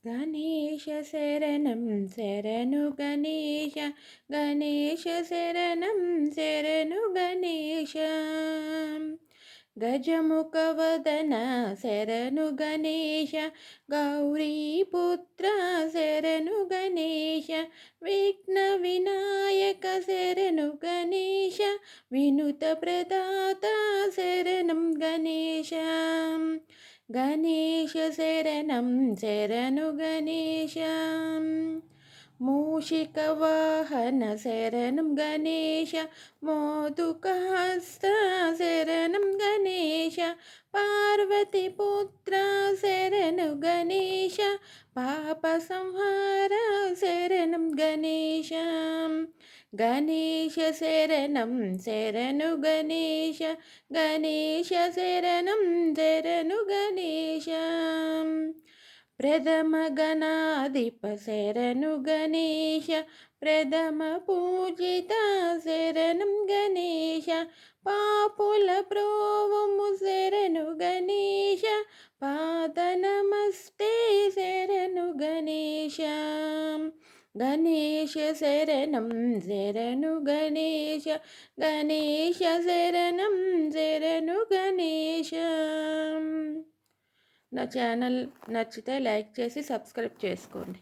గణేశ శరణం శరణు గణేశ గణేశ శరణం శరణు గణేశ గజముఖవదన శరణు గణేశ గౌరీపుత్ర శరణు గణేశ విఘ్న వినాయక శరణు గణేశ వినుత ప్రదాత శరణం గణేశ గణేశ శరణం శరణు గణేశ మూషిక వాహన శరణం గణేశ మోదుకహస్త శరణం గణేశ పార్వతి పుత్ర శరణు గణేశ పాప సంహార శరణం గణేశ గణేశ శరణం శరణు గణేశ గణేశ శరణం శరణు గణేశ ప్రథమ గణాధిప శరణు గణేశ ప్రథమ పూజిత శరణం గణేశ పాపుల ప్రోవము శరణు గణేశ పాద నమస్తే శరణు గణేశ గణేశ శరణం శరణు గణేశ గణేశ శరణం శరణు గణేశ. నా ఛానల్ నచ్చితే లైక్ చేసి సబ్స్క్రైబ్ చేసుకోండి.